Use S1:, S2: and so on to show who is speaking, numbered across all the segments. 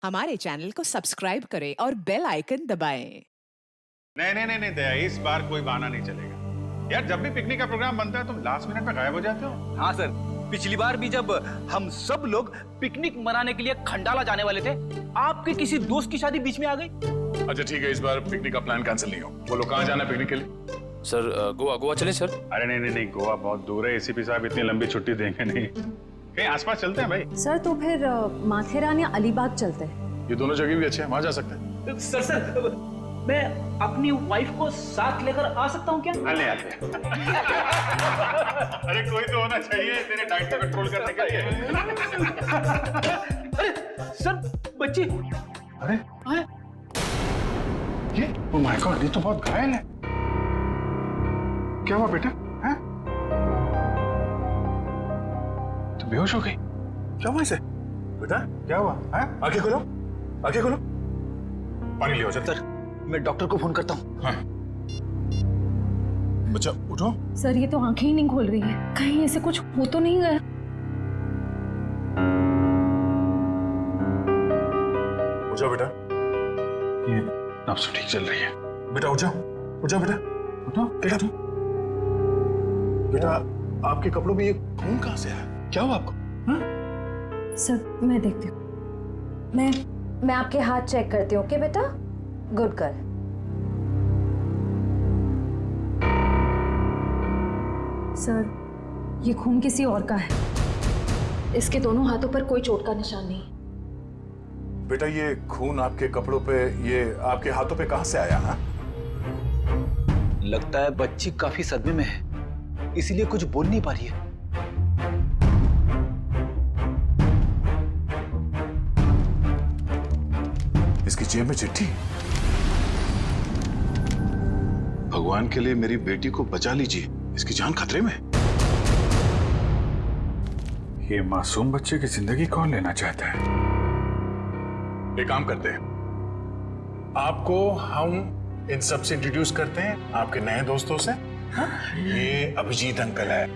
S1: हमारे चैनल को सब्सक्राइब करें और बेल आइकन दबाएं।
S2: नहीं दया, इस बार कोई बहाना नहीं चलेगा यार। जब भी पिकनिक का प्रोग्राम बनता है तुम लास्ट मिनट में गायब हो जाते हो।
S3: हाँ सर, पिछली बार भी जब हम सब लोग पिकनिक मनाने के लिए खंडाला जाने वाले थे, आपके किसी दोस्त की शादी बीच में आ गई।
S2: अच्छा ठीक है, इस बार पिकनिक का प्लान कैंसिल नहीं हो। बोलो कहाँ जाना है पिकनिक के लिए?
S4: सर गोवा चले सर।
S2: अरे नहीं, गोवा बहुत दूर है। एसीपी साहब इतनी लंबी छुट्टी देंगे नहीं। कहीं आसपास चलते हैं भाई।
S5: सर तो फिर माथेरान या अलीबाग चलते हैं।
S2: ये दोनों जगह भी अच्छे हैं, वहां जा सकते हैं।
S3: सर मैं अपनी वाइफ को साथ लेकर आ सकता हूँ क्या?
S2: आले अरे कोई तो होना चाहिए तेरे डाइट को कंट्रोल करने के लिए।
S3: अरे सर, बच्ची।
S2: अरे ये ओ माय गॉड, ये तो बहुत घायल है। क्या हुआ बेटा? हैं? तो बेहोश हो गई? क्या हुआ इसे? बेटा क्या हुआ? हैं? आंखें खोलो, आंखें खोलो। पानी लियो सर।
S3: मैं डॉक्टर को फोन करता हूँ।
S2: हाँ। बच्चा उठो।
S5: सर ये तो आंखें ही नहीं खोल रही है, कहीं ऐसे कुछ हो तो नहीं गया?
S2: उठ जाओ बेटा, ये नब्ज ठीक चल रही है। बेटा उठ जाओ, उठ जाओ बेटा, उठो। बेटा तुम, बेटा आपके कपड़ों में ये खून कहाँ से आया? क्या हुआ आपको? हाँ?
S5: सर मैं देखती हूँ।
S6: मैं आपके हाथ चेक करती हूँ। ओके बेटा, गुड गर्ल।
S5: सर ये खून किसी और का है, इसके दोनों हाथों पर कोई चोट का निशान नहीं।
S2: बेटा ये खून आपके कपड़ों पे, ये आपके हाथों पे कहाँ से आया? हाँ?
S3: लगता है बच्ची काफी सदमे में है, इसीलिए कुछ बोल नहीं पा रही है।
S2: इसकी जेब में चिट्ठी। भगवान के लिए मेरी बेटी को बचा लीजिए, इसकी जान खतरे में। ये मासूम बच्चे की जिंदगी कौन लेना चाहता है? एक काम करते हैं, आपको हम इन सब से इंट्रोड्यूस करते हैं, आपके नए दोस्तों से। हाँ? ये अभिजीत अंकल है।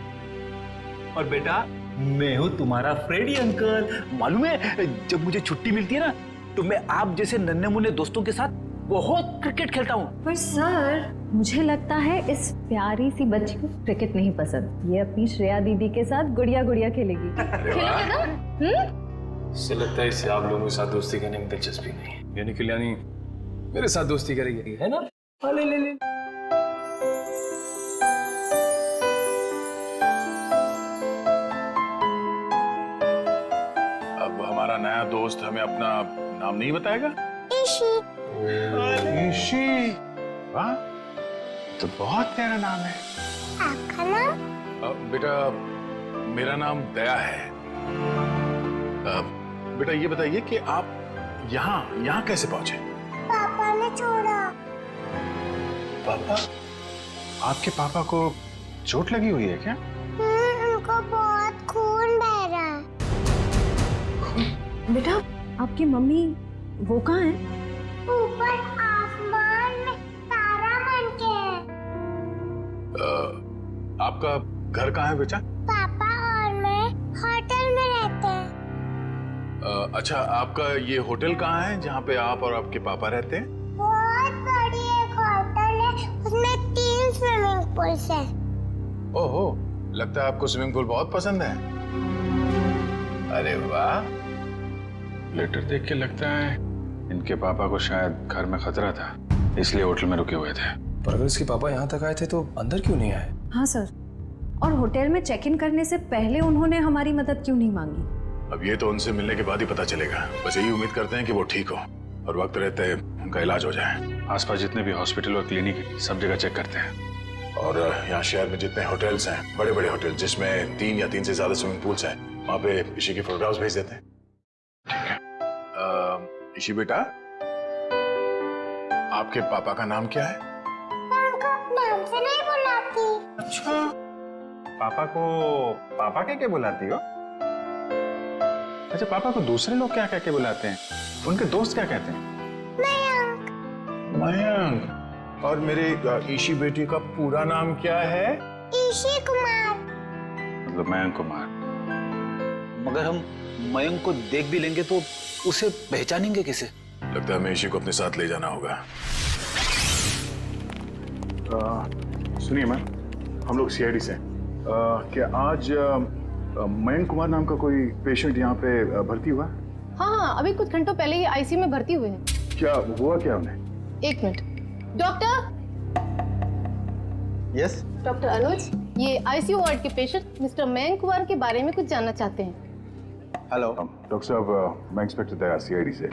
S3: और बेटा मैं हूँ तुम्हारा फ्रेडी अंकल। मालूम है जब मुझे छुट्टी मिलती है ना, तो मैं आप जैसे नन्हे मुन्ने दोस्तों के साथ बहुत क्रिकेट खेलता हूँ।
S5: पर सर मुझे लगता है इस प्यारी सी बच्ची को क्रिकेट नहीं पसंद, ये अपनी श्रेया दीदी के साथ गुड़िया गुड़िया खेलेगी। खेलोगे ना?
S4: इससे लगता है इसे आप लोगों के साथ दोस्ती करने में दिलचस्पी नहीं है, यानी कल्याणी मेरे साथ दोस्ती करेगी, है ना? ले।
S2: अब हमारा नया दोस्त हमें अपना नाम नहीं बताएगा? ईशी। वाह, तो बहुत प्यारा नाम है।
S7: आपका नाम?
S2: बेटा मेरा नाम दया है। बेटा ये बताइए कि आप यहाँ कैसे पहुंचे?
S7: पापा ने छोड़ा।
S2: पापा? आपके पापा को चोट लगी हुई है क्या?
S7: उनको बहुत खून बह रहा है।
S5: बेटा आपकी मम्मी वो कहाँ है?
S7: ऊपर आसमान में तारा बन के है।
S2: आपका घर कहाँ है बेटा?
S7: पापा और मैं होटल में रहते हैं।
S2: अच्छा, आपका ये होटल कहाँ है जहाँ पे आप और आपके पापा रहते हैं?
S7: बहुत बड़ी एक होटल है, उसमें 3 स्विमिंग पूल्स हैं।
S2: ओहो, लगता है आपको स्विमिंग पूल बहुत पसंद है। अरे वाह, लेटर देख के लगता है इनके पापा को शायद घर में खतरा था, इसलिए होटल में रुके हुए थे।
S4: पर अगर इसके पापा यहाँ तक आए थे तो अंदर क्यों नहीं आए?
S5: हाँ सर, और होटल में चेक इन करने से पहले उन्होंने हमारी मदद क्यों नहीं मांगी?
S2: अब ये तो उनसे मिलने के बाद ही पता चलेगा। बस यही उम्मीद करते हैं कि वो ठीक हो और वक्त रहते उनका इलाज हो जाए। आसपास जितने भी हॉस्पिटल और क्लिनिक सब जगह चेक करते हैं, और यहाँ शहर में जितने होटल्स हैं, बड़े बड़े होटल जिसमें 3 या 3 से ज्यादा स्विमिंग पूल्स हैं, वहाँ पे ईशी की फोटोग्राफ्स भेज देते हैं। ठीक है। ईशी बेटा, आपके पापा का नाम क्या है?
S7: उनको नाम से नहीं बुलाती।
S2: अच्छा, पापा को पापा क्या बुलाती हो? अच्छा, पापा को दूसरे लोग क्या कह के बुलाते हैं? उनके दोस्त क्या कहते हैं? मयंक। और मेरे ईशी बेटी का पूरा नाम क्या है?
S7: ईशी कुमार।
S2: मतलब मयंक कुमार।
S3: मगर हम मयंक को देख भी लेंगे तो उसे पहचानेंगे कैसे?
S2: लगता है हमें इशी को अपने साथ ले जाना होगा। सुनिए मैम, हम लोग सीआईडी से हैं। क्या आज मयंक कुमार नाम का कोई पेशेंट यहाँ पे भर्ती हुआ?
S8: हाँ, अभी कुछ घंटों पहले ही आईसीयू में भर्ती हुए हैं।
S2: क्या हुआ क्या उन्हें?
S8: एक मिनट। डॉक्टर।
S3: यस
S8: डॉक्टर अनुज, ये आईसीयू वार्ड के पेशेंट मिस्टर मयंक कुमार के बारे में कुछ जानना चाहते हैं।
S3: हेलो
S2: डॉक्टर साहब, मैं इंस्पेक्टर दया सीआईडी से।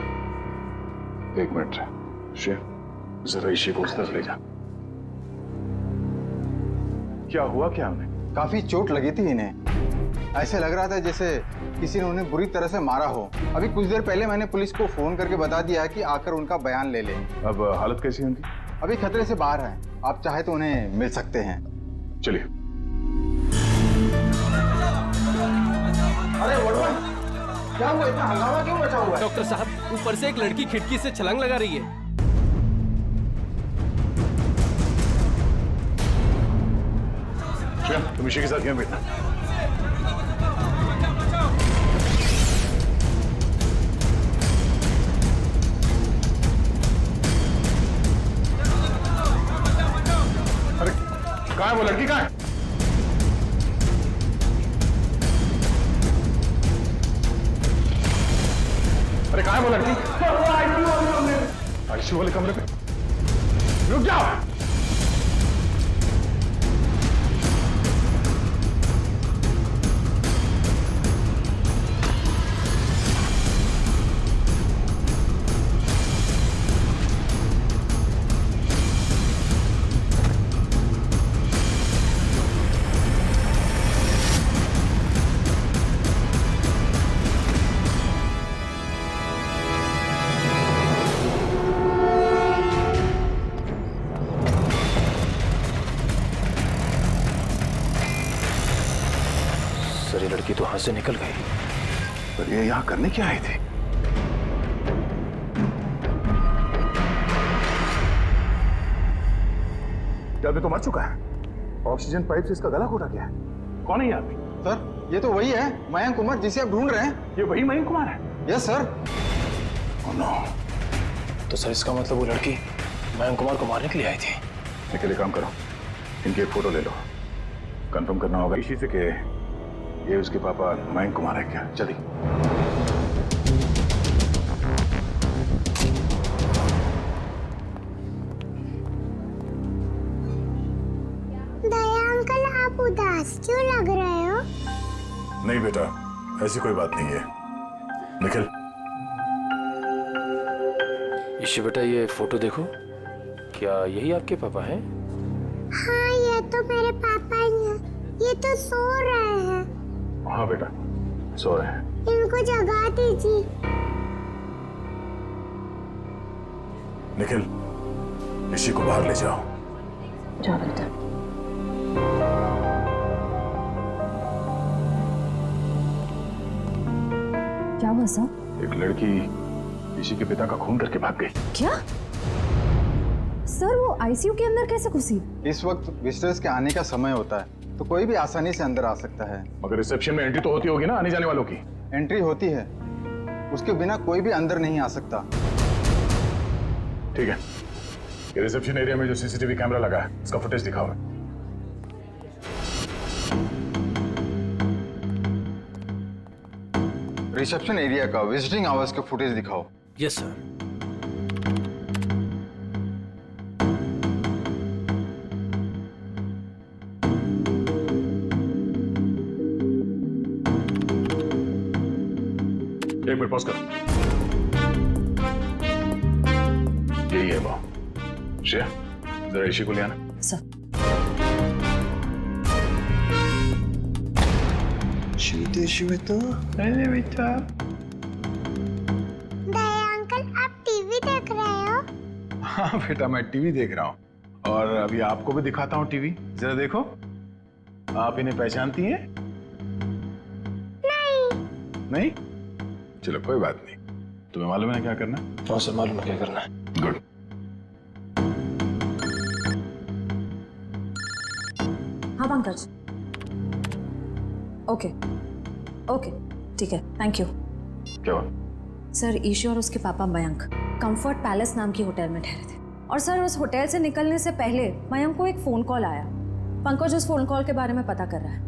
S2: एक मिनट शेर, जरा इशी को उस तरफ ले जा। क्या हुआ क्या उन्हें?
S9: काफी चोट लगी थी इन्हें। ऐसे लग रहा था जैसे किसी ने उन्हें बुरी तरह से मारा हो। अभी कुछ देर पहले मैंने पुलिस को फोन करके बता दिया है कि आकर उनका बयान ले लें।
S2: अब हालत कैसी है उनकी?
S9: अभी खतरे से बाहर हैं। आप चाहे तो उन्हें मिल सकते हैं।
S2: चलिए।
S9: अरे वड़वन, क्या हुआ? इतना हंगामा क्यों मचा हुआ है?
S10: डॉक्टर साहब, ऊपर से एक लड़की खिड़की से छलांग लगा रही है।
S2: तुम इशी के साथ यहाँ बैठना। अरे कहाँ है वो लड़की? कहाँ है? अरे कहाँ है वो लड़की? आईसीयू वाले कमरे पे। रुक जाओ।
S4: सर, ये लड़की तो हाथ से निकल गई।
S2: पर ये यहाँ करने क्या आई थी? क्या आदमी तो मर चुका है। ऑक्सीजन पाइप से इसका गला घोटा गया है। कौन है ये आदमी?
S9: सर, ये तो वही है मयंक कुमार जिसे आप ढूंढ रहे हैं।
S2: ये वही मयंक कुमार है?
S9: Yes sir.
S2: Oh no.
S4: तो सर, इसका मतलब वो लड़की मयंक कुमार को मारने के लिए आई थी।
S2: निकले, काम करो, इनकी एक फोटो ले लो। कंफर्म करना होगा इसी से कि ये उसके पापा मयंक कुमार है क्या। चलिए।
S7: दया अंकल, आप उदास क्यों लग रहे हो?
S2: नहीं बेटा, ऐसी कोई बात नहीं है। निखिल।
S4: इशी बेटा, ये फोटो देखो। क्या यही आपके पापा हैं?
S7: हाँ, ये तो मेरे पापा ही हैं। ये तो सो रहे हैं।
S2: हाँ बेटा, सो रहे हैं।
S7: इनको जगा दीजिए।
S2: निखिल, इसी को बाहर ले जाओ।
S5: जाओ बेटा। क्या हुआ सर?
S2: एक लड़की इसी के पिता का खून करके भाग गई।
S5: क्या सर, वो आईसीयू के अंदर कैसे घुसी?
S9: इस वक्त विजिटर्स के आने का समय होता है तो कोई भी आसानी से अंदर आ सकता है।
S2: मगर रिसेप्शन में एंट्री तो होती होगी ना आने जाने वालों की?
S9: एंट्री होती है, उसके बिना कोई भी अंदर नहीं आ सकता।
S2: ठीक है, ये रिसेप्शन एरिया में जो सीसीटीवी कैमरा लगा है इसका फुटेज दिखाओ।
S9: रिसेप्शन एरिया का विजिटिंग आवर्स के फुटेज दिखाओ।
S10: Yes sir.
S2: एक मिनट पॉज करो। यही है वो। श्रेया, जरा इशी को ले आना।
S5: सर।
S2: अरे बेटा।
S7: दया अंकल, आप टीवी देख रहे हो?
S2: हाँ बेटा, मैं टीवी देख रहा हूँ और अभी आपको भी दिखाता हूँ टीवी। जरा देखो, आप इन्हें पहचानती हैं? नहीं? चलो कोई बात नहीं। तुम्हें मालूम है क्या करना?
S4: हाँ सर, मालूम है क्या करना है।
S2: गुड।
S5: हाँ पंकज। ओके ओके, ठीक।
S6: Thank you.
S2: क्या हुआ?
S6: सर ईशू और उसके पापा मयंक कंफर्ट पैलेस नाम की होटल में ठहरे थे और सर उस होटल से निकलने से पहले मयंक को एक फोन कॉल आया। पंकज उस फोन कॉल के बारे में पता कर रहा है।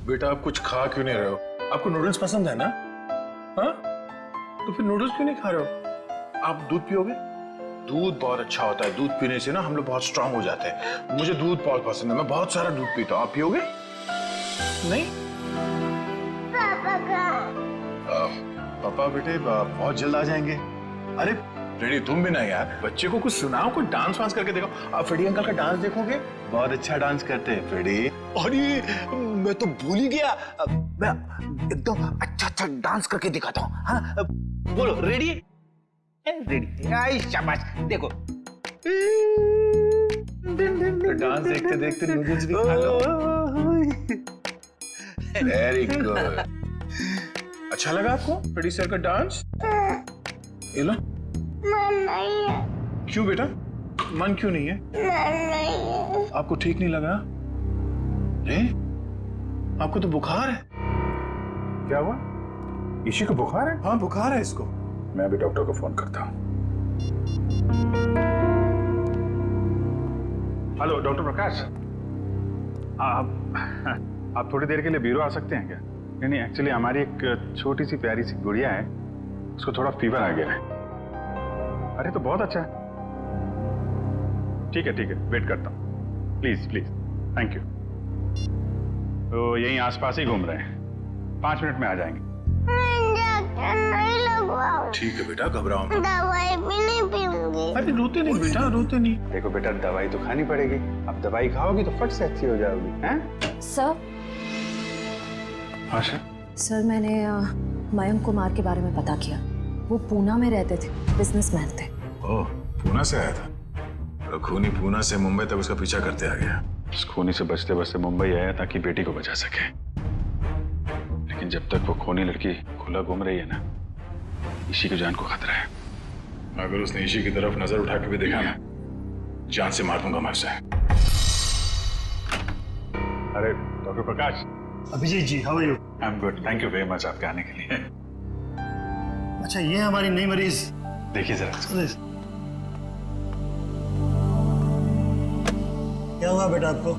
S2: बेटा आप कुछ खा क्यों नहीं रहे हो? आपको नूडल्स पसंद है ना? हाँ? तो फिर नूडल्स क्यों नहीं खा रहे हो? आप दूध पियोगे? दूध बहुत अच्छा होता है। दूध पीने से ना हम लोग बहुत स्ट्रांग हो जाते हैं। मुझे दूध बहुत पसंद है, मैं बहुत सारा दूध पीता हूँ। आप पियोगे? नहीं?
S7: पापा कहाँ?
S2: पापा बेटे बहुत जल्द आ जाएंगे। अरे फ्रेडी तुम भी ना यार, बच्चे को कुछ सुनाओ, कोई डांस वांस करके दिखाओ। आप फ्रेडी अंकल का डांस देखोगे? बहुत अच्छा डांस करते हैं फ्रेडी।
S3: अरे मैं तो भूल ही गया, मैं एकदम अच्छा डांस करके दिखाता हूँ। हाँ बोलो, रेडी? रेडी। आई शाबाश, देखो।
S2: डांस देखते देखते नूडल्स भी खा लो। Very good. अच्छा लगा आपको फ्रेडी सर का डांस? ये लो।
S7: मन नहीं है।
S2: क्यों बेटा? मन क्यों नहीं है?
S7: मन नहीं है।
S2: आपको ठीक नहीं लगा? आपको तो बुखार है। क्या हुआ? इसी को बुखार है? हाँ बुखार है इसको। मैं अभी डॉक्टर को फोन करता हूँ। हेलो डॉक्टर प्रकाश, आप थोड़ी देर के लिए ब्यूरो आ सकते हैं क्या? नहीं एक्चुअली हमारी एक छोटी सी प्यारी सी गुड़िया है, उसको थोड़ा फीवर आ गया है। अरे तो बहुत अच्छा है। ठीक है वेट करता हूँ। Please thank you. तो यहीं आसपास ही घूम रहे हैं, 5 मिनट में आ जाएंगे।
S7: इंजेक्शन नहीं लगवाओ।
S2: ठीक है बेटा, घबराओ मत।
S7: दवाई भी नहीं पीऊंगी।
S2: अरे रोते नहीं बेटा, रोते नहीं। देखो बेटा दवाई तो खानी पड़ेगी। अब दवाई खाओगी तो फट से अच्छी हो जाओगी। हैं?
S6: सर।
S2: आशा?
S6: सर मैंने मयंक कुमार के बारे में पता किया। वो पूना में रहते थे, बिजनेसमैन थे।
S2: ओह, पूना से आया था? तो खूनी पूना से मुंबई तक उसका पीछा करते आ गया। उस खूनी से बचते बचते मुंबई आया ताकि बेटी को बचा सके। लेकिन जब तक वो खूनी लड़की खुला घूम रही है ना, ईशी की जान को खतरा है। अगर उसने ईशी की तरफ नजर उठा के भी देखा ना, जान से मार दूंगा मैं उसे। अरे doctor Prakash.
S11: Abhijeet ji, how are you?
S2: I am good, thank you very much आपके आने के लिए।
S11: अच्छा, ये हमारी नई मरीज।
S2: देखिए जरा।
S11: क्या हुआ बेटा आपको?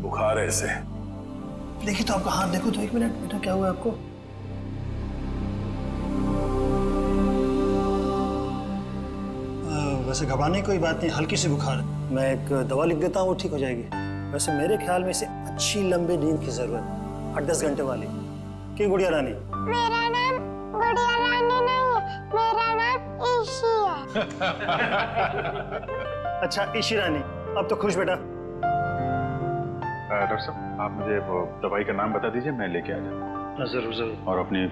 S2: बुखार है इसे।
S11: देखिए तो आपका हाथ देखो तो, 1 मिनट बेटा, क्या हुआ आपको? वैसे घबराने की कोई बात नहीं, हल्की सी बुखार है। मैं एक दवा लिख देता हूँ, वो ठीक हो जाएगी। वैसे मेरे ख्याल में इसे अच्छी लंबी नींद की जरूरत, 8-10 घंटे वाली। क्यों गुड़िया रानी?
S7: मेरा नाम गुड़िया रानी नहीं है, मेरा नाम ईशी है।
S11: अच्छा ईशी रानी, अब तो खुश बेटा।
S2: डॉक्टर साहब आप मुझे वो दवाई का नाम बता दीजिए, मैं लेके आ जाऊँ।
S11: जरूर जरूर।
S2: और अपनी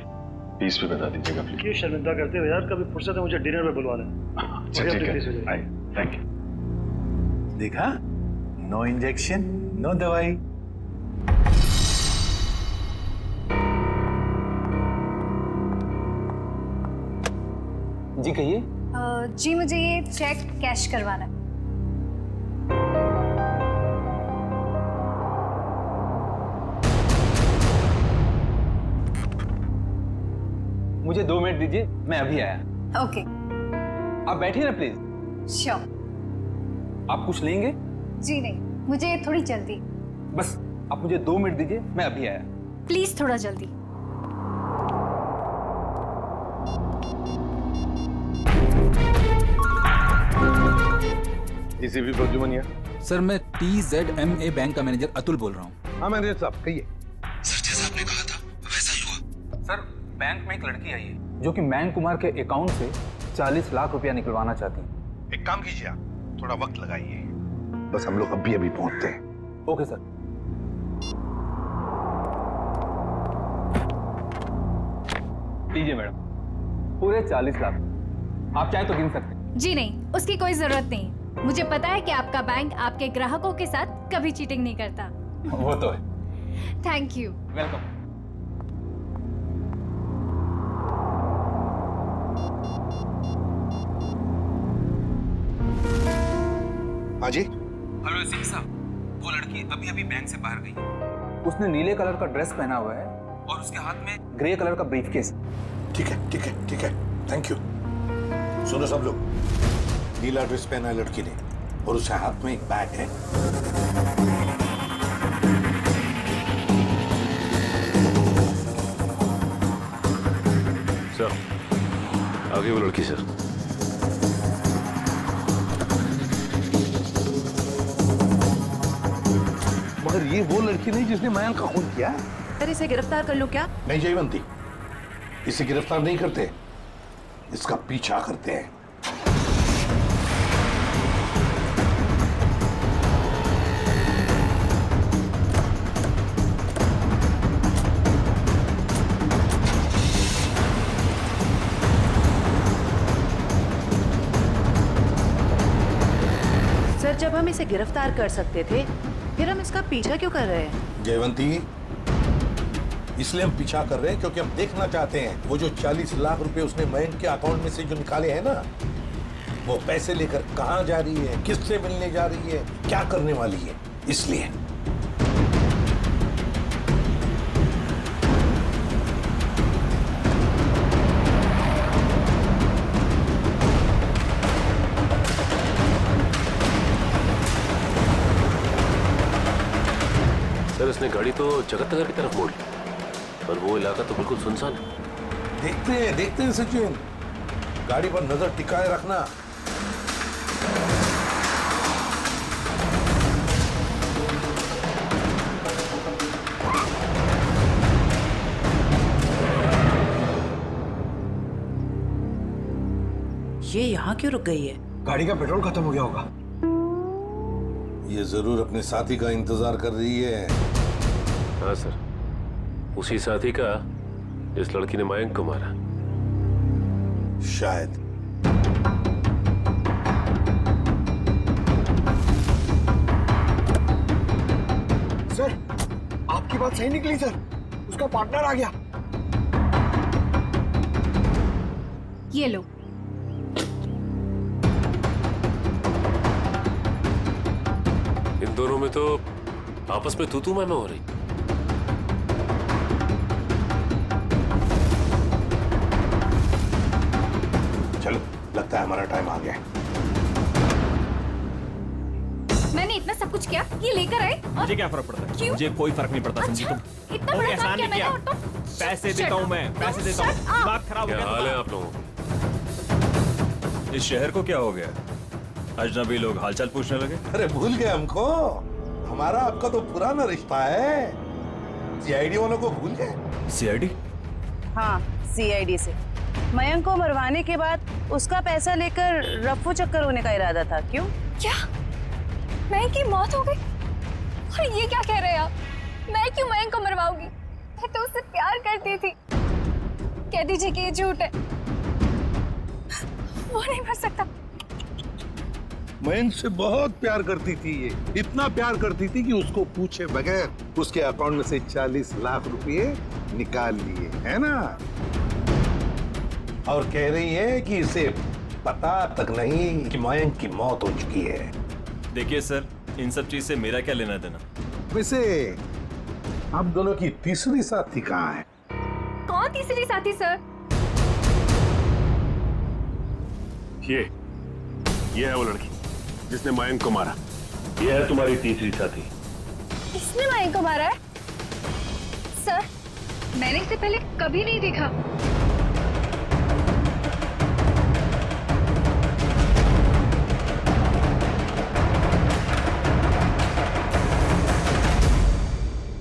S2: फीस भी बता दीजिएगा प्लीज।
S11: क्यों शर्मिंदा करते हो यार, कभी फुर्सत है मुझे डिनर में बुलवा लें।
S2: अच्छा ठीक है, थैंक यू। देखा, नो इंजेक्शन नो दवाई।
S10: जी कहिए।
S5: जी मुझे ये चेक कैश करवाना है।
S10: मुझे 2 मिनट दीजिए, मैं अभी आया।
S5: ओके।
S10: आप बैठिए ना प्लीज।
S5: श्योर।
S10: आप कुछ लेंगे?
S5: जी नहीं, मुझे थोड़ी जल्दी।
S10: बस आप मुझे 2 मिनट दीजिए, मैं अभी आया।
S5: प्लीज थोड़ा जल्दी।
S3: एसीपी प्रद्युमन।
S12: सर मैं TZMA बैंक का मैनेजर अतुल बोल रहा हूँ।
S3: हाँ मैनेजर साहब कहिए।
S12: सर जैसा आपने कहा था वैसा ही हुआ।
S10: सर बैंक में एक लड़की आई है जो कि मयंक कुमार के अकाउंट से 40 लाख रुपया निकलवाना चाहती है।
S3: एक काम कीजिए, आप थोड़ा वक्त लगाइए, बस हम लोग अभी पहुंचते हैं।
S10: Okay sir. लीजिए मैडम, पूरे 40 लाख। आप चाहे तो गिन सकते हैं।
S5: जी नहीं, उसकी कोई जरूरत नहीं। मुझे पता है कि आपका बैंक आपके ग्राहकों के साथ कभी चीटिंग नहीं करता।
S10: वो तो है।
S5: Thank you.
S10: वेलकम।
S3: हाँ जी।
S12: हेलो एसीपी साहब, वो लड़की अभी अभी बैंक से बाहर गई है।
S10: उसने नीले कलर का ड्रेस पहना हुआ है और उसके हाथ में ग्रे कलर का ब्रीफकेस।
S13: ठीक है ठीक है ठीक है, थैंक यू। सुनो सब लोग, नीला ड्रेस पहना है लड़की ने और उसके हाथ में एक बैग है।
S4: सर, आगे वो लड़की सर।
S13: मगर ये वो लड़की नहीं जिसने मयंक का खून किया।
S1: सर इसे गिरफ्तार कर लो क्या?
S13: नहीं जयवंती, इसे गिरफ्तार नहीं करते, इसका पीछा करते हैं।
S1: सर जब हम इसे गिरफ्तार कर सकते थे फिर हम इसका पीछा क्यों कर रहे हैं?
S13: जयवंती, इसलिए हम पीछा कर रहे हैं क्योंकि हम देखना चाहते हैं वो जो 40 लाख रुपए उसने मयंक के अकाउंट में से जो निकाले हैं ना, वो पैसे लेकर कहां जा रही है, किससे मिलने जा रही है, क्या करने वाली है, इसलिए।
S4: सर इसने गाड़ी तो जगतनगर की तरफ मोड़ ली, पर वो इलाका तो बिल्कुल सुनसान है।
S13: देखते हैं सचिन, गाड़ी पर नजर टिकाए रखना।
S1: ये यहाँ क्यों रुक गई है?
S11: गाड़ी का पेट्रोल खत्म हो गया होगा।
S13: ये जरूर अपने साथी का इंतजार कर रही है।
S4: हाँ सर, उसी साथी का जिस लड़की ने मयंक को मारा।
S13: शायद।
S11: सर, आपकी बात सही निकली सर, उसका पार्टनर आ गया।
S5: ये लो।
S4: इन दोनों में तो आपस में तू मैं हो रही।
S13: चलो, लगता है हमारा टाइम आ गया।
S5: मैंने इतना सब कुछ किया, ये लेकर आए और
S3: मुझे क्या फर्क पड़ता है?
S5: क्यों?
S3: मुझे कोई फर्क नहीं पड़ता, समझी तुम?
S5: इतना बड़ा काम किया मैंने और तुम?
S3: पैसे देता हूँ मैं, पैसे देता हूँ। दिमाग खराब हो
S4: क्या
S3: गया
S4: हाल है आप लोगों का?
S3: इस शहर को क्या हो गया? अजनबी लोग हालचाल पूछने लगे।
S13: अरे भूल गए हमको? हमारा आपका तो पुराना रिश्ता है। सीआईडी वालों को भूल गए?
S3: सीआईडी?
S1: हाँ, सीआईडी से। मयंक को मरवाने के बाद उसका पैसा लेकर रफ्फू चक्कर होने का इरादा था। क्यों?
S5: क्या? मयंक की मौत हो गई? और ये क्या कह रहे हैं आप? मैं क्यों मयंक को मरवाऊंगी? मैं तो उससे प्यार करती थी। कह दीजिए कि ये झूठ है। वो नहीं मर सकता।
S13: मयंक से बहुत प्यार करती थी ये, इतना प्यार करती थी कि उसको पूछे बगैर उसके अकाउंट में से 40 लाख रुपए निकाल लिए, है ना? और कह रही है कि इसे पता तक नहीं कि मयंक की मौत हो चुकी है।
S3: देखिए सर, इन सब चीज से मेरा क्या लेना देना?
S13: वैसे आप दोनों की तीसरी साथी कहाँ है?
S5: कौन तीसरी साथी सर?
S2: ये है वो लड़की जिसने मयंक को मारा। ये है तुम्हारी तीसरी साथी।
S5: इसने मयंक को मारा है? सर, मैंने इसे पहले कभी नहीं देखा।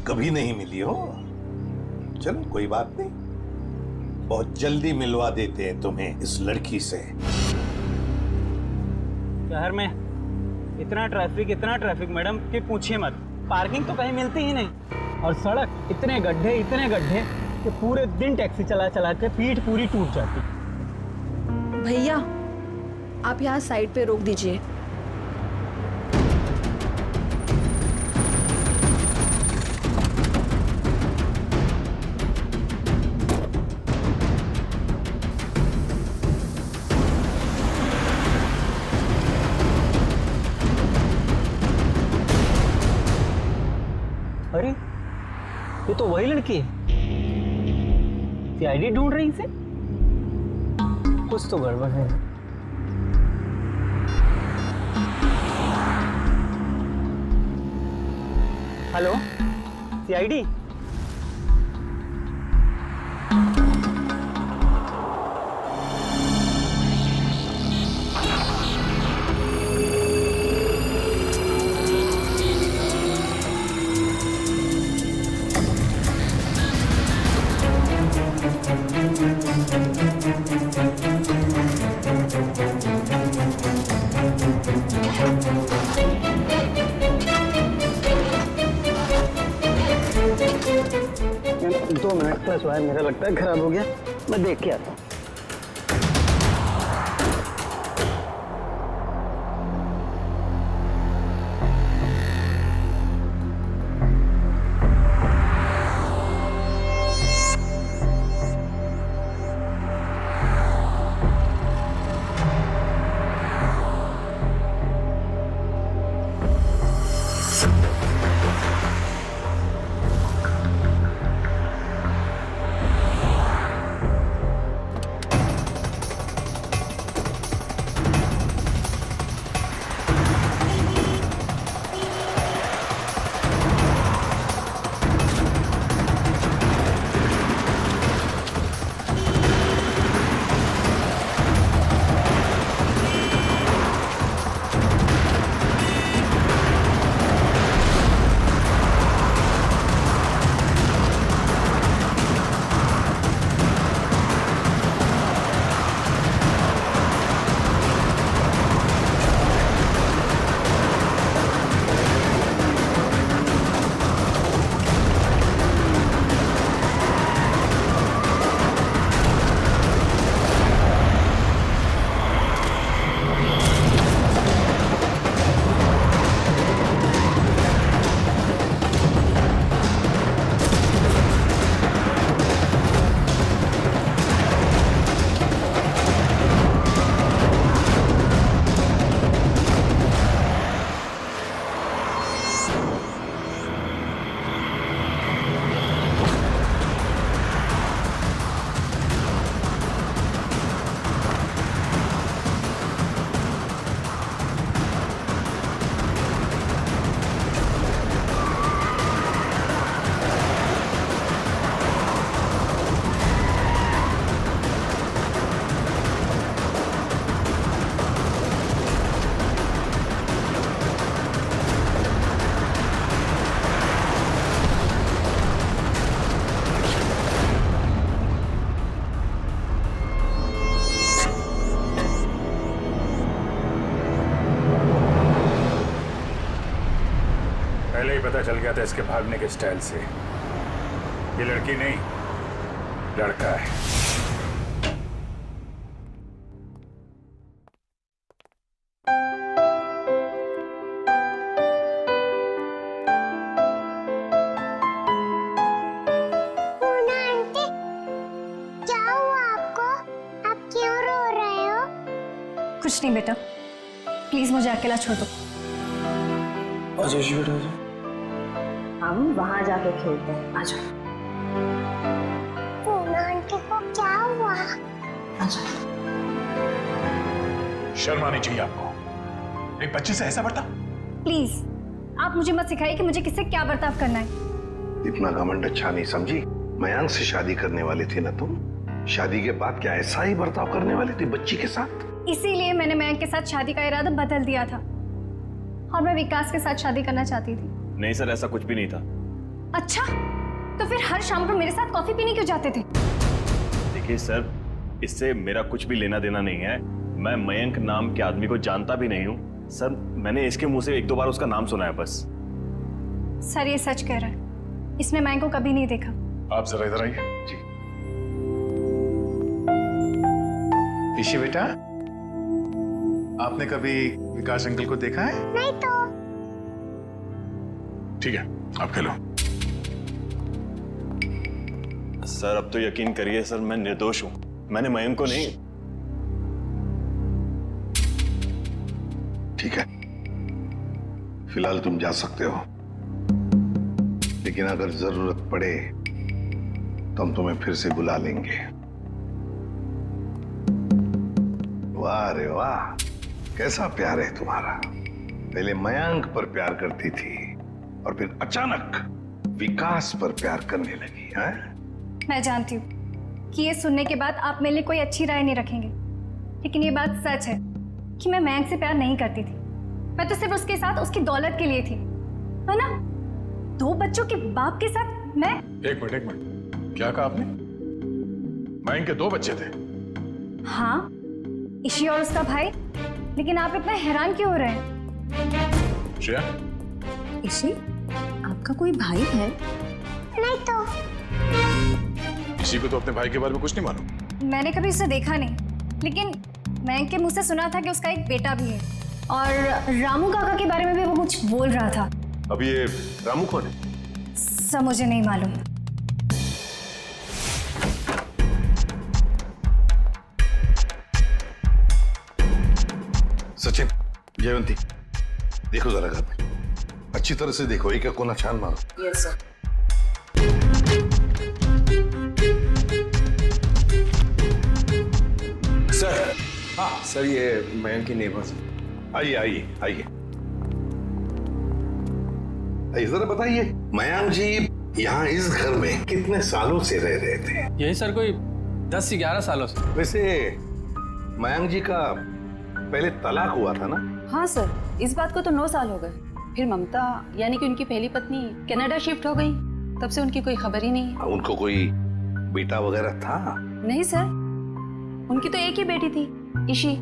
S13: कभी नहीं मिली हो? चलो कोई बात नहीं, बहुत जल्दी मिलवा देते हैं तुम्हें इस लड़की से।
S14: शहर में इतना ट्रैफिक मैडम कि पूछिए मत। पार्किंग तो कहीं मिलती ही नहीं, और सड़क इतने गड्ढे कि पूरे दिन टैक्सी चला के पीठ पूरी टूट जाती।
S6: भैया, आप यहाँ साइड पे रोक दीजिए।
S14: तो वही लड़की है। सीआईडी ढूंढ रही इसे, कुछ तो गड़बड़ है। हेलो सीआईडी, दो मिनट प्लस वायर मेरा लगता है खराब हो गया, मैं देख के आता हूँ।
S2: पहले ही पता चल गया था इसके भागने के स्टाइल से। ये लड़की नहीं, लड़का है।
S7: पूना आंटी, क्या हुआ आपको? आप क्यों रो रहे हो?
S6: कुछ नहीं बेटा, प्लीज मुझे अकेला छोड़ दो।
S4: बेटा
S6: हम वहां जाके खेलते हैं, आ जाओ।
S7: पूना आंटी को क्या हुआ?
S6: आ जाओ।
S2: शर्म आनी चाहिए आपको, एक बच्चे से ऐसा बर्ताव।
S5: प्लीज आप मुझे मत सिखाइए कि मुझे किससे क्या बर्ताव करना है।
S13: इतना घमंड अच्छा नहीं समझी। मयांक से शादी करने वाली थी ना तुम? शादी के बाद क्या ऐसा ही बर्ताव करने वाली थी बच्ची के साथ?
S5: इसीलिए मैंने मयंक के साथ शादी का इरादा बदल दिया था और मैं विकास के साथ शादी करना चाहती थी।
S4: नहीं सर, ऐसा कुछ भी नहीं था।
S5: अच्छा, तो फिर हर शाम को मेरे साथ कॉफी पीने क्यों जाते थे?
S4: देखिए सर, इससे मेरा कुछ भी लेना देना नहीं है। मैं मयंक नाम के आदमी को जानता भी नहीं हूँ सर। मैंने इसके मुंह से एक दो बार उसका नाम सुना है बस।
S5: सर ये सच कह रहा है, इसमें मयंक को कभी नहीं देखा।
S2: आप जरा इधर आइए। जी ईशी बेटा, आपने कभी विकास अंकल को देखा है?
S7: नहीं तो।
S2: ठीक है, आप खेलो।
S4: सर अब तो यकीन करिए सर, मैं निर्दोष हूँ। मैंने मयंक को नहीं।
S13: ठीक है, फिलहाल तुम जा सकते हो, लेकिन अगर जरूरत पड़े तो हम तुम्हें फिर से बुला लेंगे। वाह रे वाह, कैसा प्यार है तुम्हारा। पहले मयंक पर प्यार करती थी और फिर अचानक विकास पर प्यार करने लगी है?
S5: मैं जानती हूँ कि ये सुनने के बाद आप मेरे लिए कोई अच्छी राय नहीं रखेंगे, लेकिन ये बात सच है कि मैं मयंक से प्यार नहीं करती थी। मैं तो सिर्फ उसके साथ उसकी दौलत के लिए थी, है ना? 2 बच्चों के बाप के साथ मैं।
S2: एक मिनट, क्या कहा आपने? मयंक के 2 बच्चे थे?
S5: हाँ, ईशी और उसका भाई। लेकिन आप इतना हैरान क्यों हो रहे हैं?
S2: श्रेया,
S6: ईशी, आपका कोई भाई है?
S7: नहीं तो।
S2: किसी को तो अपने भाई के बारे में कुछ नहीं मालूम।
S5: मैंने कभी उसे देखा नहीं, लेकिन मयंक के मुंह से सुना था कि उसका एक बेटा भी है, और रामू काका के बारे में भी वो कुछ बोल रहा था।
S4: अब ये रामू कौन है?
S5: सब मुझे नहीं मालूम।
S13: सचिन, जयवंती, देखो जरा घर में अच्छी तरह से देखो, एक कोना छान मारो।
S1: Yes sir.
S13: सर।
S4: हाँ सर, ये मयंक के नेबर्स।
S13: आइए आइए आइए, जरा बताइए, मयंक जी यहाँ इस घर में कितने सालों से रह रहे थे?
S14: यही सर कोई 10 से 11 सालों से।
S13: वैसे मयंक जी का पहले तलाक हुआ था ना?
S1: हाँ सर, इस बात को तो 9 साल हो गए। फिर ममता यानी कि उनकी पहली पत्नी कनाडा शिफ्ट हो गई, तब से उनकी कोई खबर ही नहीं है।
S13: उनको कोई बेटा वगैरह था?
S1: नहीं सर, उनकी तो एक ही बेटी थी, ईशी।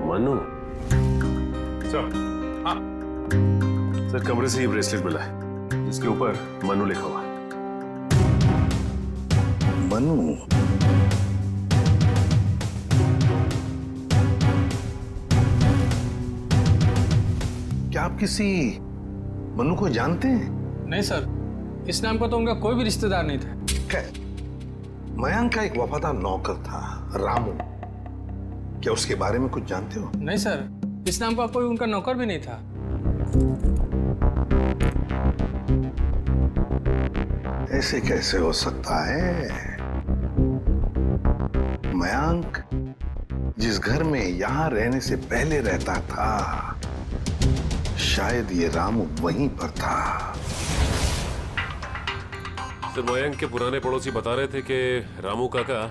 S4: मनु सर। हाँ सर, कमरे से ही ब्रेसलेट मिला है जिसके ऊपर मनु लिखा हुआ है।
S13: मनु? क्या आप किसी मनु को जानते हैं?
S14: नहीं सर, इस नाम का तो उनका कोई भी रिश्तेदार नहीं था।
S13: मयंक का एक वफादार नौकर था, रामू। क्या उसके बारे में कुछ जानते हो?
S14: नहीं सर, इस नाम का कोई उनका नौकर भी नहीं था।
S13: ऐसे कैसे हो सकता है? मयंक जिस घर में यहां रहने से पहले रहता था, शायद ये रामू वहीं पर था।
S15: तो मयंक के पुराने पड़ोसी बता रहे थे कि रामू काका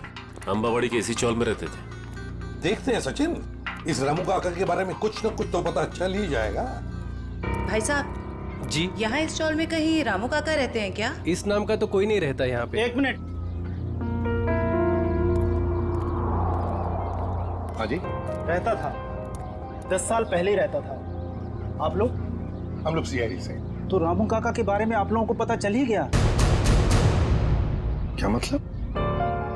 S15: अंबावाड़ी के इसी चौल में रहते थे।
S13: देखते हैं सचिन, इस रामू काका के बारे में कुछ न कुछ तो पता चल ही जाएगा।
S1: भाई साहब
S14: जी,
S1: यहाँ इस चौल में कहीं रामू काका रहते हैं क्या?
S14: इस नाम का तो कोई नहीं रहता यहाँ पे।
S11: 1 मिनट।
S13: हाँ जी,
S11: रहता था, 10 साल पहले ही रहता था। आप लोग?
S13: हम लोग सीआईडी से।
S11: तो रामू काका के बारे में आप लोगों को पता चल ही गया?
S13: क्या मतलब?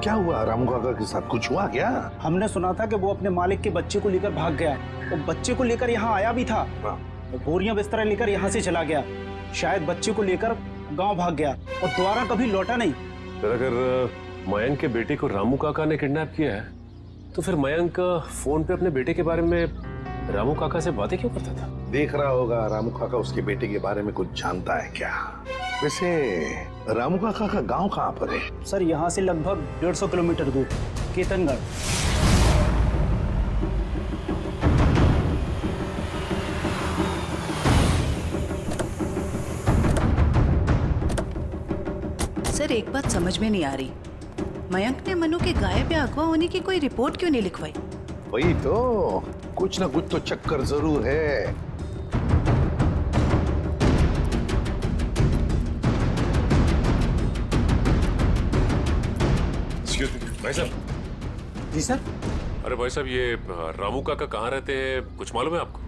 S13: क्या हुआ रामू काका के साथ? कुछ हुआ क्या?
S11: हमने सुना था कि वो अपने मालिक के बच्चे को लेकर भाग गया है। वो बच्चे को लेकर यहाँ आया भी था, बोरियां बिस्तर लेकर यहाँ से चला गया। शायद बच्चे को लेकर गांव भाग गया और दोबारा कभी लौटा नहीं।
S15: फिर अगर मयंक के बेटे को रामू काका ने किडनैप किया है, तो फिर मयंक फोन पे अपने बेटे के बारे में रामू काका से बातें क्यों करता था?
S13: देख रहा होगा रामू काका उसके बेटे के बारे में कुछ जानता है क्या? वैसे रामू काका का गांव कहाँ पर है?
S11: सर, यहाँ से लगभग 150 किलोमीटर दूर, केतनगढ़।
S1: सर, एक बात समझ में नहीं आ रही, मयंक ने मनु के गायब या अगवा होने की कोई रिपोर्ट क्यों नहीं लिखवाई?
S13: वही तो, कुछ ना कुछ तो चक्कर जरूर है।
S15: भाई साहब।
S11: जी सर।
S15: अरे भाई साहब, ये रामू काका कहाँ रहते हैं, कुछ मालूम है आपको?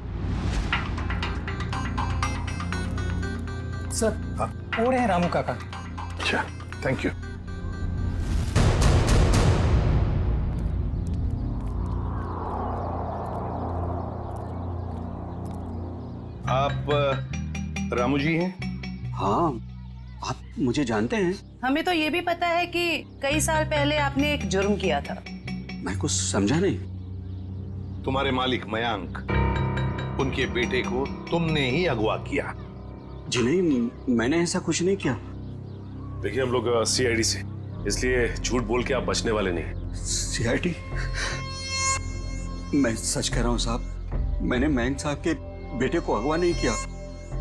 S11: सर, और है रामू काका।
S13: अच्छा, थैंक यू। आप रामू जी हैं?
S14: हाँ, आप मुझे जानते हैं?
S1: हमें तो ये भी पता है कि कई साल पहले आपने एक जुर्म किया था।
S14: मैं कुछ समझा नहीं।
S13: तुम्हारे मालिक मयंक उनके बेटे को तुमने ही अगवा किया।
S11: जी नहीं, मैंने ऐसा कुछ नहीं किया।
S15: देखिए हम लोग सीआईडी से, इसलिए झूठ बोल के आप बचने वाले नहीं।
S11: सीआईडी? मैं सच कह रहा हूँ साहब, मैंने मयंक साहब के बेटे को अगवा नहीं किया,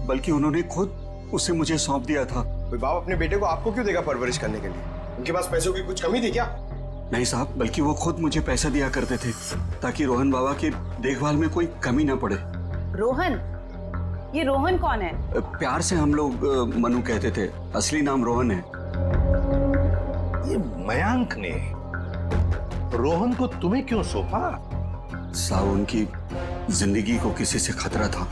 S11: बल्कि उन्होंने खुद उसे मुझे सौंप दिया था।
S16: कोई बाप अपने बेटे को आपको क्यों देगा परवरिश करने के लिए? उनके पास पैसों की कुछ कमी थी क्या?
S11: नहीं साहब, बल्कि वो खुद मुझे पैसा दिया करते थे ताकि रोहन बाबा की देखभाल में कोई कमी ना पड़े।
S1: रोहन? ये रोहन कौन है?
S11: प्यार से हम लोग मनु कहते थे, असली नाम रोहन है।
S13: ये मयंक ने रोहन को तुम्हें क्यों सौंपा?
S11: साहब, उनकी जिंदगी को किसी से खतरा था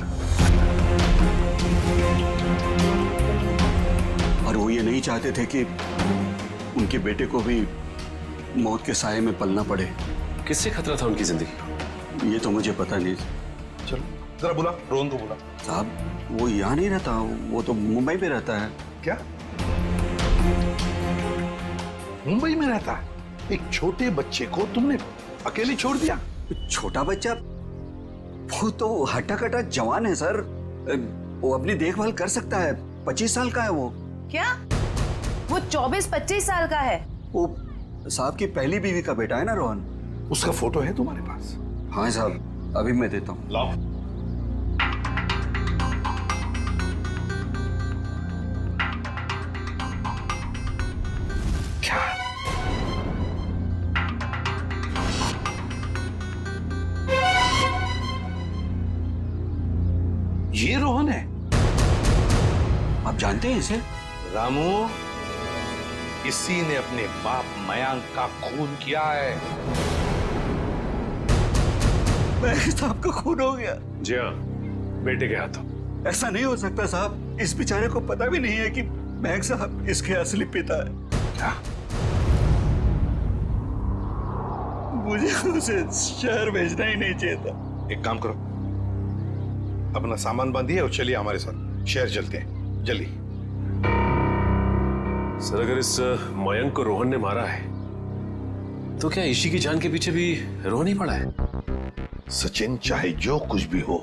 S11: और वो ये नहीं चाहते थे कि उनके बेटे को भी मौत के साए में पलना पड़े।
S15: किससे खतरा था उनकी जिंदगी?
S11: ये तो मुझे पता नहीं।
S13: चलो जरा बुला, रोहन को बुला।
S11: साहब, वो यहाँ नहीं रहता, वो तो मुंबई में रहता है।
S13: क्या मुंबई में रहता है? एक छोटे बच्चे को तुमने अकेले छोड़ दिया?
S11: छोटा बच्चा? वो तो हट्टा कट्टा जवान है सर, वो अपनी देखभाल कर सकता है। 25 साल का है वो।
S1: क्या? वो 24-25 साल का है?
S11: वो साहब की पहली बीवी का बेटा है ना रोहन।
S13: उसका फोटो है तुम्हारे पास?
S11: हाँ साहब, अभी मैं देता हूँ।
S13: लाओ। क्या? ये रोहन है?
S11: आप जानते हैं इसे?
S13: रामू, इसी ने अपने बाप मयंक का खून किया है।
S11: मयंक साहब का खून हो गया?
S15: जी हाँ, बेटे के हाथों।
S11: ऐसा नहीं हो सकता साहब, इस बेचारे को पता भी नहीं है कि मयंक साहब इसके असली पिता है।
S13: क्या?
S11: मुझे उसे शहर भेजना ही नहीं चाहिए था।
S13: एक काम करो, अपना सामान बांधिए और चलिए हमारे साथ, शहर चलते हैं, जल्दी।
S15: सर, अगर इस मयंक को रोहन ने मारा है तो क्या ईशी की जान के पीछे भी रोहन ही पड़ा है?
S13: सचिन, चाहे जो कुछ भी हो,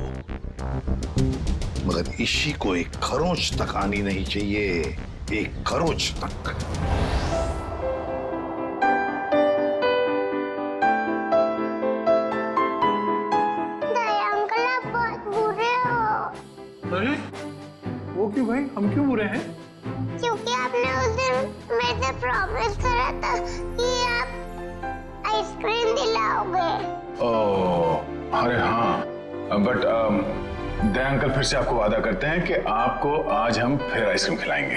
S13: मगर ईशी को एक खरोंच तक आनी नहीं चाहिए, एक खरोंच तक।
S7: दया अंकल, आप बहुत बुरे हो।
S2: अरे वो क्यों भाई, हम क्यों बुरे हैं?
S7: क्योंकि आपने उस दिन मेरे से प्रॉमिस करा था कि आप आइसक्रीम दिलाओगे।
S2: ओह, अरे हाँ, बट दया अंकल फिर से आपको वादा करते हैं कि आपको आज हम फिर आइसक्रीम खिलाएंगे।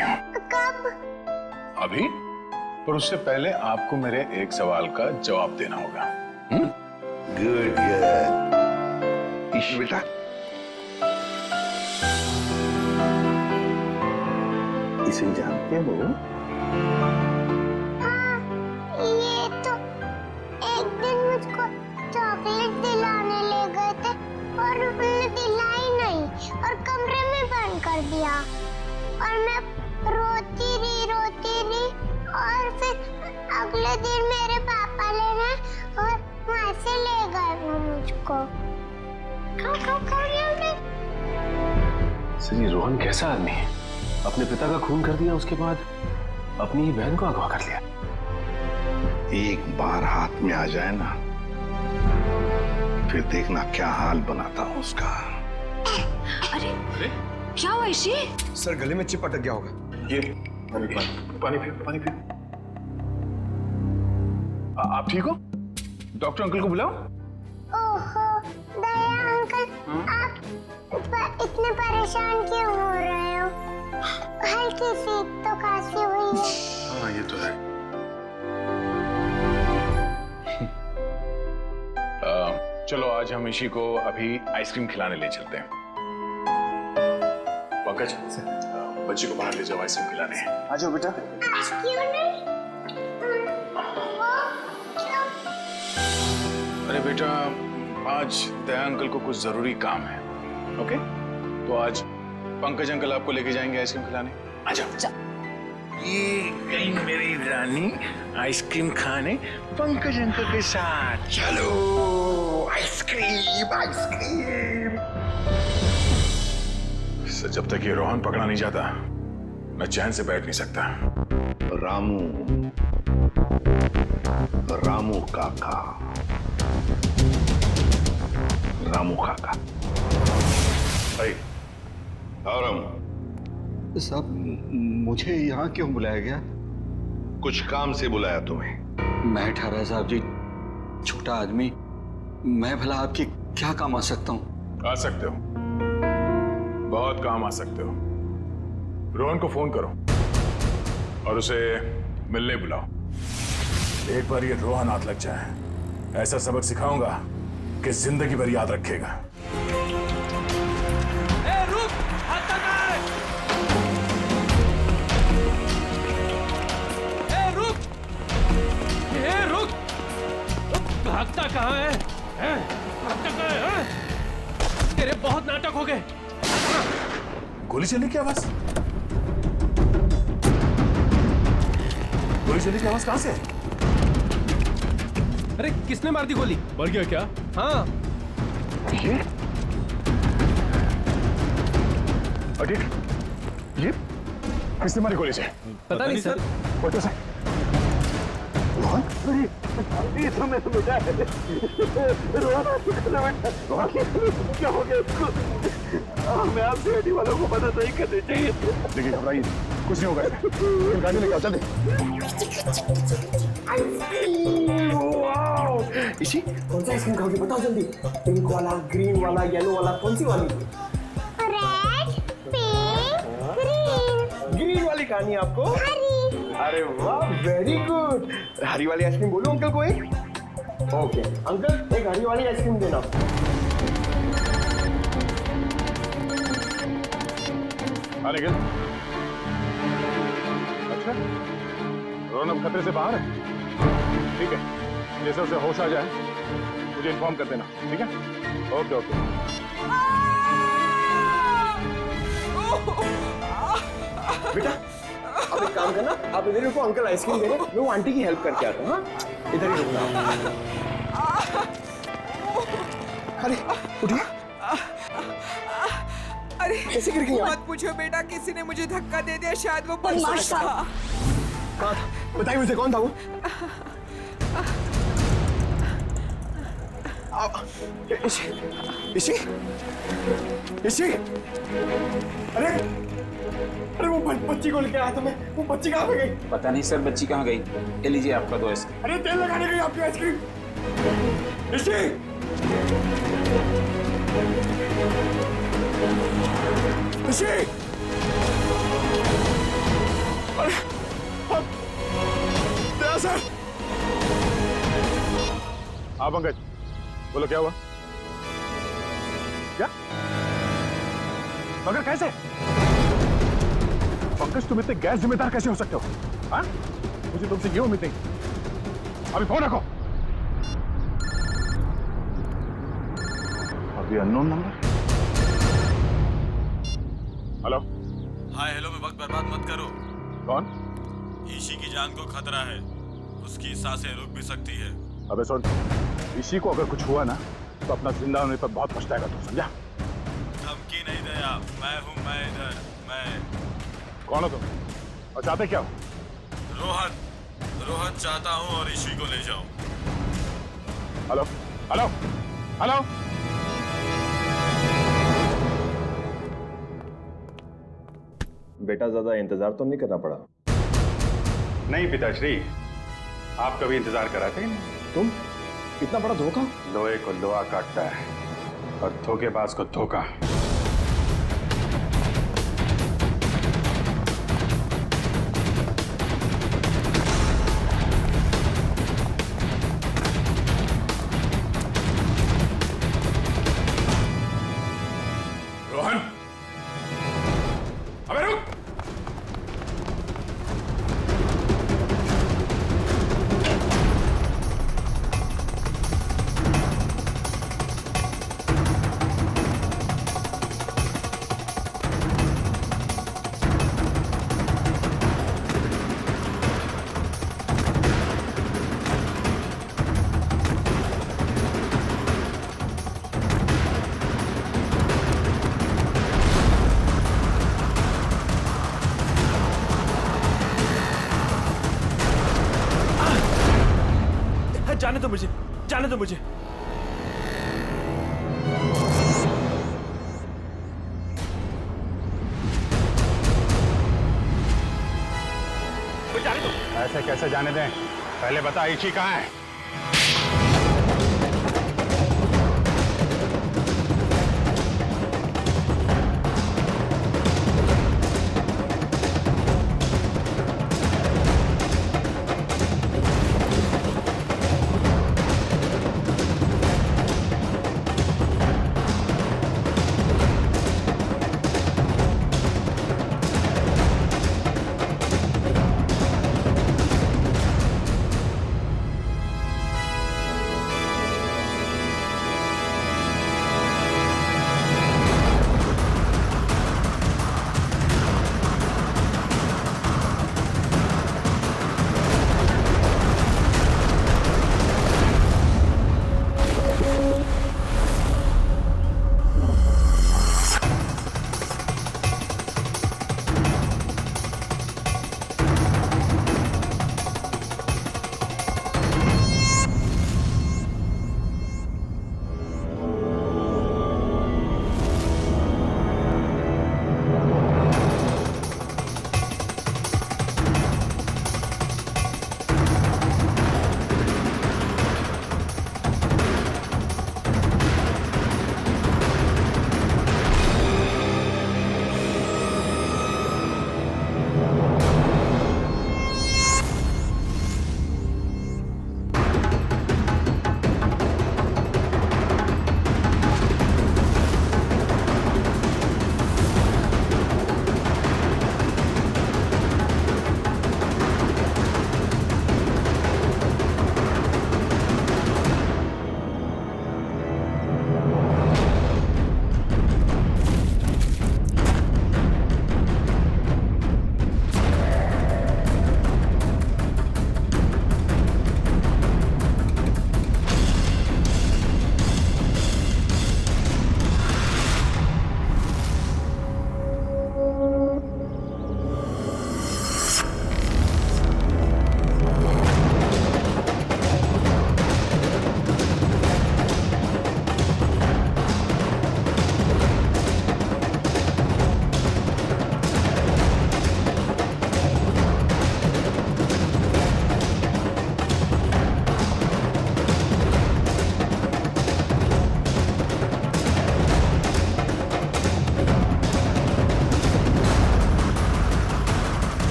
S7: कब?
S2: अभी, पर उससे पहले आपको मेरे एक सवाल का जवाब देना होगा।
S13: Good good. ईशी बेटा, इसे जानते हो?
S7: हाँ, ये तो एक दिन मुझको चॉकलेट दिलाने ले गए थे और उन्होंने दिलाई नहीं और कमरे में बंद कर दिया और मैं रोती रही और फिर अगले दिन मेरे पापा लेने और वहाँ से ले गए वो मुझको।
S15: सर, ये रोहन कैसा आदमी है? अपने पिता का खून कर दिया, उसके बाद अपनी ही बहन को अगवा कर लिया।
S13: एक बार हाथ में आ जाए ना, फिर देखना क्या हाल बनाता हूँ उसका।
S6: अरे क्या हुआ ईशी?
S16: सर, गले में चिप अटक गया होगा।
S2: ये पानी पियो। आप ठीक हो? डॉक्टर अंकल को बुलाओ।
S7: ओहो, दया अंकल, आप इतने परेशान क्यों हो रहे हो? हल्की सी तो खांसी हुई है।
S2: हाँ, ये तो है। चलो आज हम ईशी को अभी आइसक्रीम खिलाने ले चलते हैं। पंकज, बच्ची को बाहर ले जाओ, आइसक्रीम खिलाने।
S16: आ जाओ बेटा।
S7: क्यों नहीं?
S2: अरे बेटा, आज दया अंकल को कुछ जरूरी काम है। ओके, तो आज पंकज अंकल आपको लेके जाएंगे आइसक्रीम खिलाने। आ जाओ।
S13: ये गई मेरी रानी आइसक्रीम खाने पंकज अंकल के साथ। चलो, आइसक्रीम आइसक्रीम।
S2: जब तक ये रोहन पकड़ा नहीं जाता मैं चैन से बैठ नहीं सकता।
S13: रामू, रामू काका, रामू काका। भाई और रामू
S9: साहब, मुझे यहाँ क्यों बुलाया गया?
S13: कुछ काम से बुलाया तुम्हें।
S9: मैं ठहरा साहब जी, छोटा आदमी, मैं भला आपकी क्या काम आ सकता हूँ?
S2: आ सकते हो, बहुत काम आ सकते हो। रोहन को फोन करो और उसे मिलने बुलाओ। एक बार ये रोहन हाथ लग जाए, ऐसा सबक सिखाऊंगा कि जिंदगी भर याद रखेगा।
S15: रुक, हाथ रुक, भागता कहाँ है? भागता कहाँ है? तेरे बहुत नाटक हो गए।
S2: गोली चलने की आवाज? गोली चलने की आवाज कहां से?
S15: अरे किसने मार दी गोली? मर गया क्या? हाँ।
S2: ये किसने मारी गोली से?
S15: पता नहीं सर।
S2: फोटो से रोहन?
S17: ये तो मैं समझा है। रोहन क्या हो गया इसको? मैं आपसे एडी वालों को मदद नहीं करनी चाहिए।
S2: देखिए घबराइए, कुछ नहीं होगा। गाड़ी लेके आओ, चल दे।
S17: इसी कौन सा आइसक्रीम खाओगे बताओ जल्दी। पिंक वाला, ग्रीन वाला, येलो वाला, कौन सी वाली?
S7: Red, pink, green.
S17: ग्रीन वाली खानी है आपको? अरे वाह, वेरी गुड। हरी वाली आइसक्रीम बोलो अंकल को एक। ओके अंकल, एक हरी वाली आइसक्रीम देना।
S2: अरे गिल, अच्छा रोहन अब खतरे से बाहर है? ठीक है, जैसे उसे होश आ जाए मुझे इन्फॉर्म कर देना, ठीक है? Okay okay.
S17: बेटा अब एक काम करना, आप इधर रुको, अंकल आइसक्रीम दे रहे हैं, मैं वो आंटी की हेल्प करके आता हूँ। हाँ इधर ही रुकना। अरे उठिए।
S18: अरे
S17: कैसे गिर गई?
S18: मत पूछो बेटा, किसी ने मुझे धक्का दे दिया, शायद वो बदमाश था।
S17: कहाँ था? बताइए मुझे, कौन था वो? इसी अरे वो बच्ची को लेके आया था मैं। वो बच्ची कहाँ पे गई?
S12: पता नहीं सर, बच्ची कहाँ गई। ले लीजिए आपका दोस्त।
S17: अरे तेल लगाने गई आपकी आइसक्रीम। इसी अरे सर।
S2: हाँ पंकज, बोलो क्या हुआ? क्या मगर कैसे? पंकज तुम इतने गैर जिम्मेदार कैसे हो सकते हो? हाँ? मुझे तुमसे ये उम्मीद नहीं। अभी फोन रखो। अभी unknown number. Hello.
S19: Hi hello में वक्त बर्बाद मत करो।
S2: कौन?
S19: ईशी की जान को खतरा है, उसकी सांसें रुक भी सकती है।
S2: अबे सुन, ईशी को अगर कुछ हुआ ना तो अपना जिंदा होने पर बहुत पछताएगा तू, समझा?
S19: धमकी नहीं दया, मैं हूँ, मैं इधर, मैं।
S2: कौन हो तुम और चाहते क्या हो?
S19: रोहन चाहता हूँ और ईशी को ले जाऊं।
S2: Hello hello hello.
S4: बेटा ज्यादा इंतजार तो नहीं करना पड़ा?
S2: नहीं पिताश्री, आप कभी इंतजार कराते हैं?
S17: तुम इतना बड़ा धोखा?
S2: लोहे को लोहा काटता है और धोखेबाज को धोखा। रोहन, अबे रुक।
S19: जाने दो मुझे, जाने दो मुझे। जाने दो।
S2: ऐसे कैसे जाने दें? पहले बता इची कहाँ है?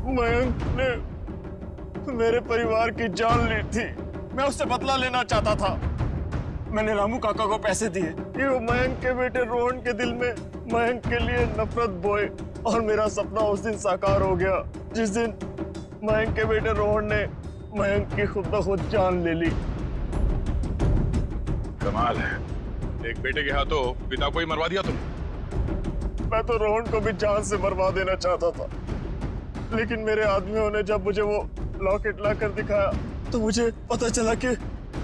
S17: मयंक ने मेरे परिवार की जान ली थी। मैं उससे बदला लेना चाहता था। मैंने रामू काका को पैसे दिए कि वो मयंक के बेटे रोहन के दिल में मयंक के लिए नफरत बोए, और मेरा सपना उस दिन साकार हो गया जिस दिन मयंक के बेटे रोहन ने मयंक की खुद ब खुद जान ले ली।
S2: कमाल है, एक बेटे के हाथों पिता को ही मरवा दिया तुम।
S17: मैं तो रोहन को भी जान से मरवा देना चाहता था, लेकिन मेरे आदमियों ने जब मुझे वो लॉकेट लाकर दिखाया तो मुझे पता चला कि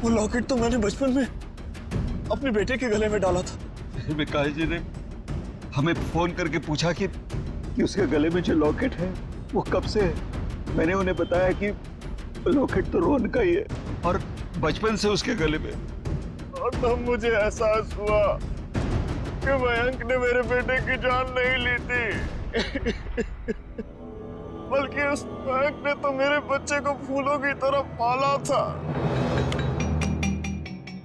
S17: वो लॉकेट तो मैंने बचपन में अपने बेटे के गले में डाला था।
S20: विकास जी ने हमें फोन करके पूछा कि उसके गले में जो लॉकेट है वो कब से है। मैंने उन्हें बताया कि लॉकेट तो रोहन का ही है और बचपन से उसके गले में।
S17: और तब मुझे एहसास हुआ कि मयंक ने मेरे बेटे की जान नहीं ली थी बल्कि उस मयंक ने तो मेरे बच्चे को फूलों की तरह पाला था।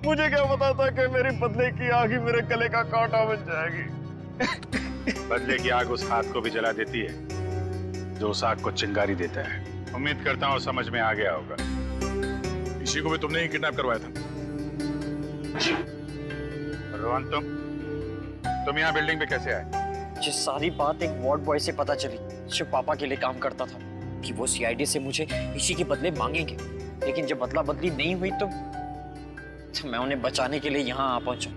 S17: मुझे क्या पता था कि मेरी बदले की आग ही मेरे गले का कांटा बन जाएगी।
S2: बदले की आग उस हाथ को भी जला देती है जो उस आग को चिंगारी देता है। उम्मीद करता हूँ समझ में आ गया होगा। इसी को भी तुमने ही किडनैप करवाया था। रोहन, तुम यहाँ बिल्डिंग पे कैसे आए?
S21: ये सारी बात एक वार्ड बॉय से पता चली जो पापा के लिए काम करता था कि वो सीआईडी से मुझे इसी के बदले मांगेंगे, लेकिन जब बदला बदली नहीं हुई तो मैं उन्हें बचाने के लिए यहाँ आ पहुंचा।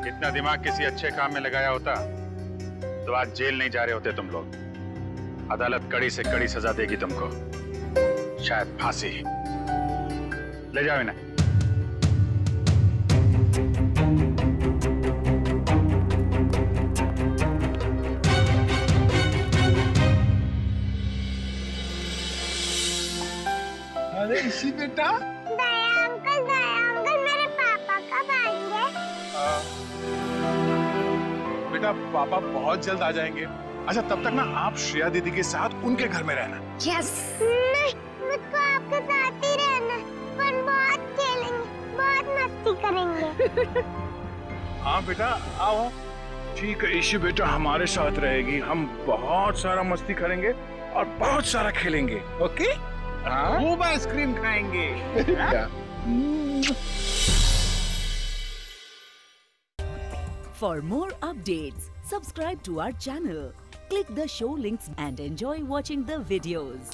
S2: इतना दिमाग किसी अच्छे काम में लगाया होता तो आज जेल नहीं जा रहे होते तुम लोग। अदालत कड़ी से कड़ी सजा देगी तुमको, शायद फांसी। ले जाओ इन्हें।
S7: अरे इसी बेटा, दया अंकल मेरे पापा कब आएंगे?
S2: बेटा पापा बहुत जल्द आ जाएंगे। अच्छा तब तक ना आप श्रेया दीदी के साथ उनके घर में रहना।
S7: यस। नहीं, मुझको आपके साथ ही रहना, पर बहुत खेलेंगे, बहुत मस्ती करेंगे।
S2: हाँ बेटा आओ। ठीक है इशी बेटा हमारे साथ रहेगी, हम बहुत सारा मस्ती करेंगे और बहुत सारा खेलेंगे। ओके? खूब आइसक्रीम खाएंगे।
S22: For more updates, subscribe to our channel, click the show links and enjoy watching the videos.